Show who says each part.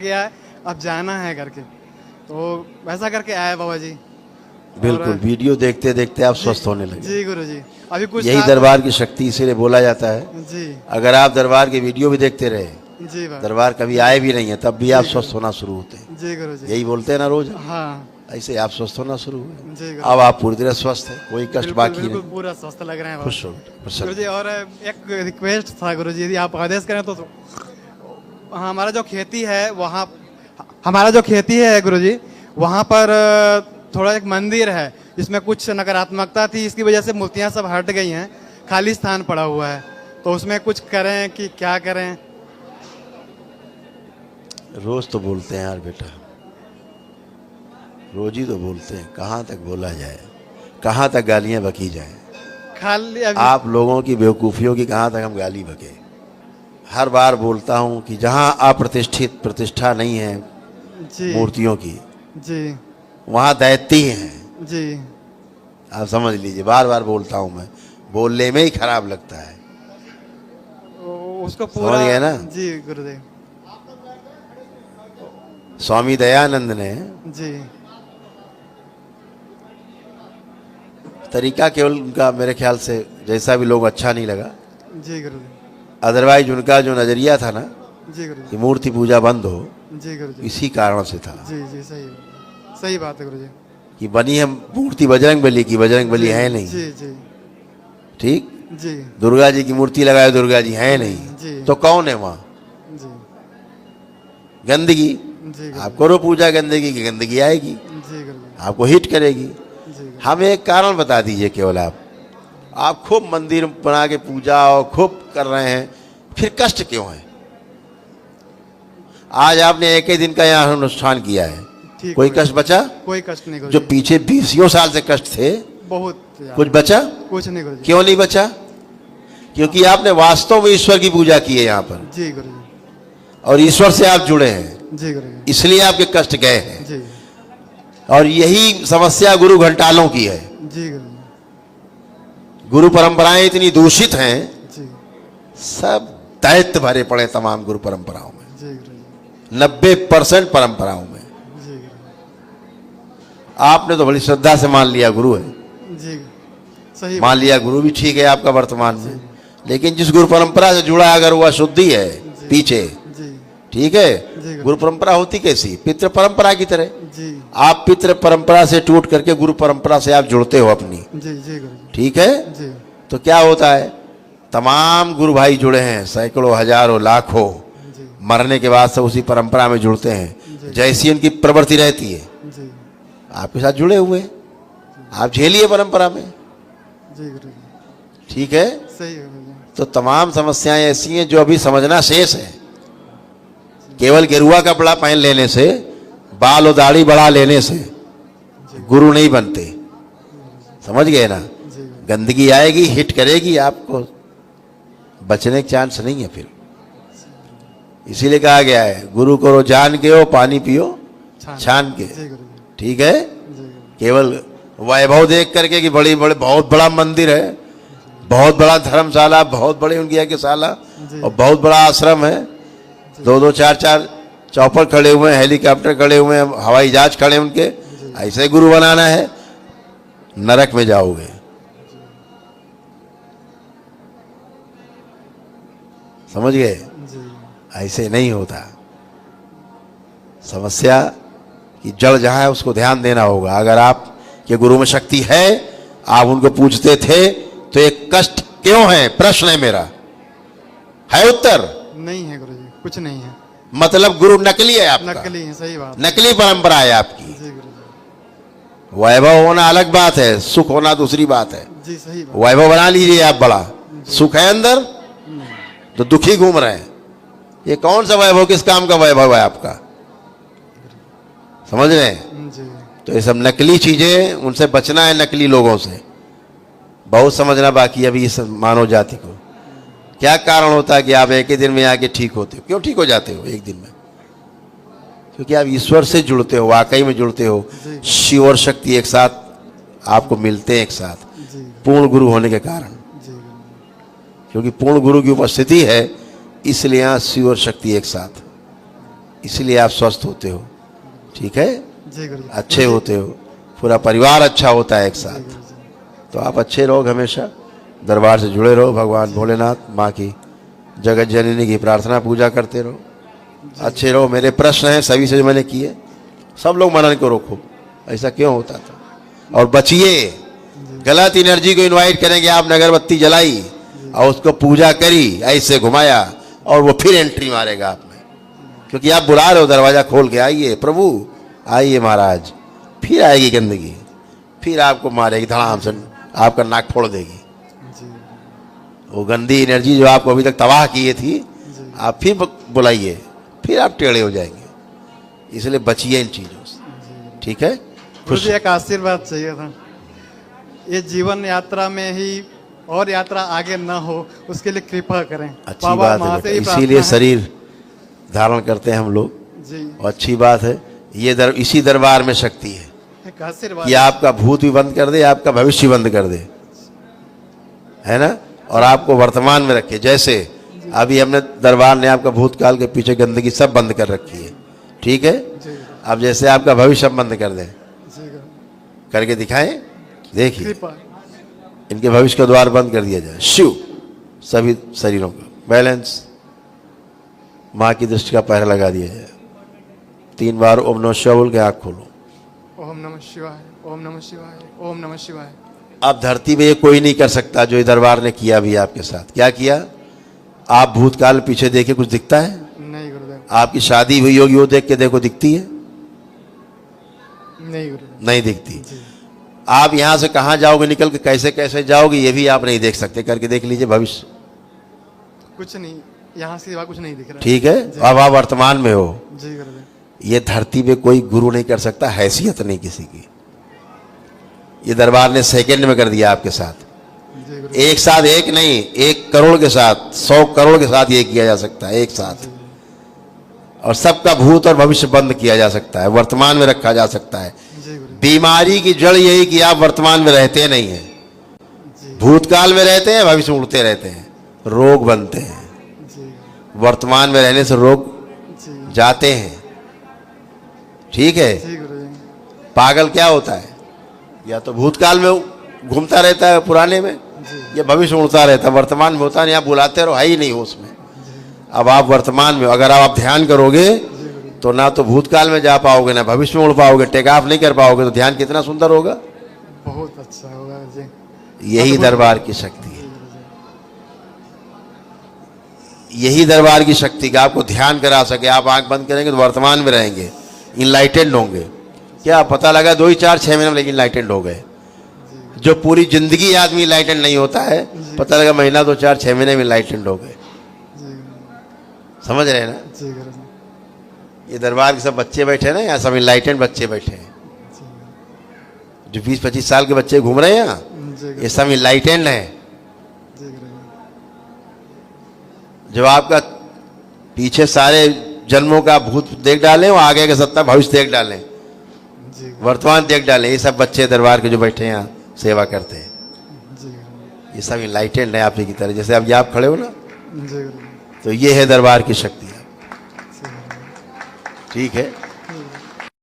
Speaker 1: गया है, अब जाना है करके, तो वैसा करके आया बाबा जी।
Speaker 2: बिल्कुल, वीडियो देखते देखते आप स्वस्थ होने लगे।
Speaker 1: जी गुरु जी, अभी कुछ
Speaker 2: यही दरबार की शक्ति इसीलिए बोला जाता है।
Speaker 1: जी
Speaker 2: अगर आप दरबार के वीडियो भी देखते रहे,
Speaker 1: जी बाबा
Speaker 2: दरबार कभी आए भी नहीं है, तब भी आप स्वस्थ होना शुरू होते हैं।
Speaker 1: जी गुरु जी।
Speaker 2: यही बोलते हैं ना रोज,
Speaker 1: हाँ
Speaker 2: ऐसे आप स्वस्थ होना शुरू हुए।
Speaker 1: जी गुरु,
Speaker 2: अब आप पूरी तरह स्वस्थ है, कोई कष्ट
Speaker 1: बिल्कुल
Speaker 2: बाकी
Speaker 1: बिल्कुल
Speaker 2: नहीं।
Speaker 1: पूरा स्वस्थ लग रहे हैं
Speaker 2: खुश हो,
Speaker 1: गुरु
Speaker 2: प्रसन्न।
Speaker 1: जी। और एक रिक्वेस्ट था गुरु जी, यदि आप आदेश करें तो हमारा जो खेती है वहाँ, हमारा जो खेती है गुरु जी, वहाँ पर थोड़ा एक मंदिर है जिसमें कुछ नकारात्मकता थी, इसकी वजह से मूर्तियाँ सब हट गई हैं, खाली स्थान पड़ा हुआ है, तो उसमें कुछ करें कि क्या करें?
Speaker 2: रोज तो बोलते हैं यार बेटा, रोज ही तो बोलते हैं, कहाँ तक बोला जाए, कहाँ तक गालियाँ बकी जाए।
Speaker 1: खाली
Speaker 2: आप लोगों की बेवकूफ़ियों की कहाँ तक हम गाली बके। हर बार बोलता हूँ कि जहाँ अप्रतिष्ठित प्रतिष्ठा नहीं है
Speaker 1: जी
Speaker 2: मूर्तियों की,
Speaker 1: जी
Speaker 2: वहाँ दैत्य हैं।
Speaker 1: जी,
Speaker 2: आप समझ लीजिए, बार बार बोलता हूँ मैं, बोलने में ही खराब लगता है।
Speaker 1: उसको पूरा
Speaker 2: समझ गए ना?
Speaker 1: जी गुरुदेव
Speaker 2: स्वामी दयानंद ने
Speaker 1: जी
Speaker 2: तरीका केवल उनका मेरे ख्याल से जैसा भी लोग अच्छा नहीं लगा,
Speaker 1: जी गुरुदेव,
Speaker 2: अदरवाइज उनका जो नज़रिया था ना
Speaker 1: जी गुरुजी,
Speaker 2: कि मूर्ति पूजा बंद हो,
Speaker 1: जी गुरुजी,
Speaker 2: इसी कारण से था
Speaker 1: जी जी सही सही बात है गुरुजी।
Speaker 2: कि बनी है मूर्ति बजरंग बली की, बजरंग बली है नहीं।
Speaker 1: जी जी
Speaker 2: ठीक,
Speaker 1: जी
Speaker 2: दुर्गा जी की मूर्ति लगाए, दुर्गा जी है नहीं,
Speaker 1: जी
Speaker 2: तो कौन है वहाँ?
Speaker 1: जी
Speaker 2: गंदगी।
Speaker 1: जी
Speaker 2: आप करो पूजा गंदगी की, गंदगी आएगी,
Speaker 1: जी गुरुजी,
Speaker 2: आपको हिट करेगी।
Speaker 1: जी
Speaker 2: हमें एक कारण बता दीजिए केवल, आप खूब मंदिर बना के पूजा और खूब कर रहे हैं, फिर कष्ट क्यों है? आज आपने एक ही दिन का यहाँ अनुष्ठान किया है,
Speaker 1: ठीक,
Speaker 2: कोई कष्ट बचा?
Speaker 1: कोई कष्ट नहीं गुरुजी,
Speaker 2: जो पीछे 20 साल से कष्ट थे,
Speaker 1: बहुत
Speaker 2: कुछ बचा?
Speaker 1: कुछ नहीं गुरुजी,
Speaker 2: क्यों नहीं बचा? क्योंकि आपने वास्तव में ईश्वर की पूजा की है यहाँ पर,
Speaker 1: जी गुरुजी,
Speaker 2: और ईश्वर से आप जुड़े हैं,
Speaker 1: जी गुरुजी,
Speaker 2: इसलिए आपके कष्ट गए हैं।
Speaker 1: जी
Speaker 2: और यही समस्या गुरु घंटालों की है।
Speaker 1: जी गुरुजी,
Speaker 2: गुरु परंपराएं इतनी दूषित हैं,
Speaker 1: जी
Speaker 2: सब दैत्य भरे पड़े तमाम गुरु परंपराओं में,
Speaker 1: जी गुरुजी,
Speaker 2: 90% परंपराओं में।
Speaker 1: जी गुरुजी,
Speaker 2: आपने तो बड़ी श्रद्धा से मान लिया गुरु है,
Speaker 1: जी सही
Speaker 2: मान लिया गुरु भी ठीक है आपका वर्तमान में, लेकिन जिस गुरु परंपरा से जुड़ा अगर वह शुद्धि है पीछे,
Speaker 1: जी
Speaker 2: ठीक है,
Speaker 1: जी
Speaker 2: गुरु परंपरा होती कैसी? पितृ परंपरा की तरह।
Speaker 1: जी
Speaker 2: आप पितृ परंपरा से टूट करके गुरु परंपरा से आप जुड़ते हो अपनी,
Speaker 1: जी जी गुरुजी,
Speaker 2: ठीक है,
Speaker 1: जी
Speaker 2: तो क्या होता है? तमाम गुरु भाई जुड़े हैं, सैकड़ों, हजारों, लाखों,
Speaker 1: जी
Speaker 2: मरने के बाद सब उसी परंपरा में जुड़ते हैं, जैसी उनकी प्रवृत्ति रहती है
Speaker 1: जी
Speaker 2: आपके साथ जुड़े हुए हैं, आप झेलिए परंपरा में,
Speaker 1: जी गुरुजी,
Speaker 2: ठीक है।
Speaker 1: सही है गुरुजी,
Speaker 2: तो तमाम समस्याएं ऐसी हैं जो अभी समझना शेष है। केवल गेरुआ कपड़ा पहन लेने से, बाल और दाढ़ी बढ़ा लेने से गुरु नहीं बनते, समझ गए ना?
Speaker 1: जी
Speaker 2: गंदगी आएगी, हिट करेगी, आपको बचने के चांस नहीं है फिर। इसीलिए कहा गया है, गुरु करो जान के हो, पानी पियो छान के,
Speaker 1: जी गुरुजी,
Speaker 2: ठीक है।
Speaker 1: जी
Speaker 2: केवल वैभव देख करके कि बड़ी बड़े बहुत बड़ा मंदिर है, बहुत बड़ा धर्मशाला, बहुत बड़े उनकी यज्ञशाला और बहुत बड़ा आश्रम है, 2-2, 4-4 चौपर खड़े हुए हैं, हेलीकॉप्टर खड़े हुए हैं, हवाई जहाज खड़े हैं उनके, ऐसे गुरु बनाना है, नरक में जाओगे। समझ गए?
Speaker 1: जी
Speaker 2: ऐसे नहीं होता। समस्या की जड़ जहां है उसको ध्यान देना होगा। अगर आप के गुरु में शक्ति है, आप उनको पूछते थे, तो एक कष्ट क्यों है? प्रश्न है मेरा, है उत्तर?
Speaker 1: नहीं है गुरुजी, कुछ नहीं है,
Speaker 2: मतलब गुरु नकली है आपका,
Speaker 1: नकली है, सही बात,
Speaker 2: नकली परंपरा है आपकी।
Speaker 1: जी गुरुजी,
Speaker 2: वैभव होना अलग बात है, सुख होना दूसरी बात है।
Speaker 1: जी सही बात,
Speaker 2: वैभव बना लीजिए आप बड़ा, सुख है अंदर तो दुखी घूम रहे हैं, ये कौन सा वैभव, किस काम का वैभव है आपका? समझ रहे हैं?
Speaker 1: जी
Speaker 2: तो ये सब नकली चीजें, उनसे बचना है, नकली लोगों से। बहुत समझना बाकी है अभी इस मानव जाति को। क्या कारण होता है कि आप एक ही दिन में आके ठीक होते हो? क्यों ठीक हो जाते हो एक दिन में? क्योंकि आप ईश्वर से जुड़ते हो, वाकई में जुड़ते हो, शिव और शक्ति एक साथ आपको मिलते हैं, एक साथ,
Speaker 1: जी
Speaker 2: पूर्ण गुरु होने के कारण।
Speaker 1: जी गुरुजी,
Speaker 2: क्योंकि पूर्ण गुरु की उपस्थिति है, इसलिए यहाँ शिव और शक्ति एक साथ। इसलिए आप स्वस्थ होते हो, ठीक है,
Speaker 1: जी गुरु जी।
Speaker 2: अच्छे होते हो, पूरा परिवार अच्छा होता है एक साथ। तो आप अच्छे रहो, हमेशा दरबार से जुड़े रहो, भगवान भोलेनाथ माँ की जगत जननी की प्रार्थना पूजा करते रहो, अच्छे रहो। मेरे प्रश्न हैं सभी से जो मैंने किए, सब लोग मनन को रोको, ऐसा क्यों होता था, और बचिए। गलत एनर्जी को इनवाइट करेंगे, आपने अगरबत्ती जलाई और उसको पूजा करी, ऐसे घुमाया और वो फिर एंट्री मारेगा आप में, क्योंकि आप बुला रहे हो दरवाजा खोल के, आइए प्रभु आइए महाराज, फिर आएगी गंदगी, फिर आपको मारेगी धड़ाम से, आपका नाक फोड़ देगी। वो गंदी एनर्जी जो आपको अभी तक तबाह किए थी, आप फिर बुलाइए, फिर आप टेढ़े हो जाएंगे। इसलिए बचिए इन चीज़ों से, ठीक है।
Speaker 1: गुरु जी एक आशीर्वाद चाहिए था, ये जीवन यात्रा में ही और यात्रा आगे न हो, उसके लिए कृपा करें।
Speaker 2: अच्छी
Speaker 1: बाबा
Speaker 2: बात
Speaker 1: माँ
Speaker 2: है
Speaker 1: से
Speaker 2: बेटा,
Speaker 1: ही प्रार्थना
Speaker 2: इसीलिए
Speaker 1: है।
Speaker 2: शरीर धारण करते हैं हम लोग,
Speaker 1: जी
Speaker 2: और अच्छी बात है। ये इसी दरबार में शक्ति है
Speaker 1: एक आशीर्वाद
Speaker 2: कि आपका भूत भी बंद कर दे, आपका भविष्य बंद कर दे, है ना, और आपको वर्तमान में रखे। जैसे अभी हमने दरबार ने आपका भूतकाल के पीछे गंदगी सब बंद कर रखी है, ठीक है।
Speaker 1: जी
Speaker 2: अब जैसे आपका भविष्य सब बंद कर दे,
Speaker 1: जी गुरु।
Speaker 2: करके दिखाएं, देखिए
Speaker 1: कृपा
Speaker 2: इनके भविष्य का द्वार बंद कर दिया जाए। शिव सभी शरीरों का बैलेंस, माँ की दृष्टि का पहरा लगा दिया जाए। 3 बार ओम नमः शिवाय बोल के आँख खोलो।
Speaker 1: ओम नमः शिवाय, ओम नमः शिवाय, ओम नमः शिवाय।
Speaker 2: अब धरती में ये कोई नहीं कर सकता जो ये दरबार ने किया भी आपके साथ। क्या किया? आप भूतकाल पीछे देखे कुछ दिखता है?
Speaker 1: नहीं गुरुदेव,
Speaker 2: आपकी शादी हुई होगी वो देख के देखो, दिखती है?
Speaker 1: नहीं गुरुदेव।
Speaker 2: नहीं दिखती। आप यहाँ से कहाँ जाओगे, निकल के कैसे कैसे जाओगे, ये भी आप नहीं देख सकते। करके देख लीजिए भविष्य,
Speaker 1: कुछ नहीं, यहाँ से सिवा कुछ नहीं दिख रहा।
Speaker 2: ठीक है। अब आप वर्तमान में हो।
Speaker 1: जी गुरुदेव।
Speaker 2: ये धरती पे कोई गुरु नहीं कर सकता, हैसियत नहीं किसी की। ये दरबार ने सेकंड में कर दिया आपके साथ।
Speaker 1: जी गुरुदेव।
Speaker 2: एक साथ एक नहीं, 1 करोड़ के साथ, 100 करोड़ के साथ ये किया जा सकता है एक साथ। और सबका भूत और भविष्य बंद किया जा सकता है, वर्तमान में रखा जा सकता है।
Speaker 1: जी गुरुदेव।
Speaker 2: बीमारी की जड़ यही कि आप वर्तमान में रहते नहीं हैं,
Speaker 1: जी
Speaker 2: भूतकाल में रहते हैं, भविष्य में उड़ते रहते हैं, रोग बनते हैं।
Speaker 1: जी
Speaker 2: वर्तमान में रहने से रोग
Speaker 1: जी
Speaker 2: जाते हैं, ठीक है।
Speaker 1: जी गुरुदेव।
Speaker 2: पागल क्या होता है, या तो भूतकाल में घूमता रहता है पुराने में, या भविष्य में उड़ता रहता है, वर्तमान में होता नहीं। आप बुलाते रहो, है ही नहीं हो उसमें। अब आप वर्तमान में, अगर आप ध्यान करोगे तो ना तो भूतकाल में जा पाओगे, ना भविष्य में उड़ पाओगे, टेक ऑफ नहीं कर पाओगे। तो ध्यान कितना सुंदर होगा।
Speaker 1: बहुत अच्छा होगा जी।
Speaker 2: यही दरबार की शक्ति है, यही दरबार की शक्ति का आपको ध्यान करा सके। आप आंख बंद करेंगे तो वर्तमान में रहेंगे, इनलाइटेंड होंगे। क्या पता लगा 2 ही 4 6 महीने में लेकिन इनलाइटेंड हो गए। जो पूरी जिंदगी आदमी इनलाइटेंड नहीं होता है, पता लगा महीना 2 4 6 महीने में इनलाइटेंड हो गए। समझ रहे हैं ना।
Speaker 1: जी गुरुदेव।
Speaker 2: ये दरबार के सब बच्चे बैठे हैं ना, यहाँ सब इनलाइटेंड बच्चे बैठे हैं। जो 20-25 साल के बच्चे घूम रहे हैं यहाँ,
Speaker 1: जी
Speaker 2: ये सब इनलाइटेंड हैं।
Speaker 1: जी गुरुदेव।
Speaker 2: जब आपका पीछे सारे जन्मों का भूत देख डालें, वो आगे का सत्ता भविष्य देख डालें,
Speaker 1: जी
Speaker 2: वर्तमान देख डालें। ये सब बच्चे दरबार के जो बैठे हैं यहाँ सेवा करते हैं,
Speaker 1: जी गुरुदेव।
Speaker 2: ये सब इनलाइटेंड है आप ही की तरह। जैसे अब आप खड़े हो ना,
Speaker 1: जी गुरुदेव।
Speaker 2: तो ये है दरबार की शक्ति, ठीक है।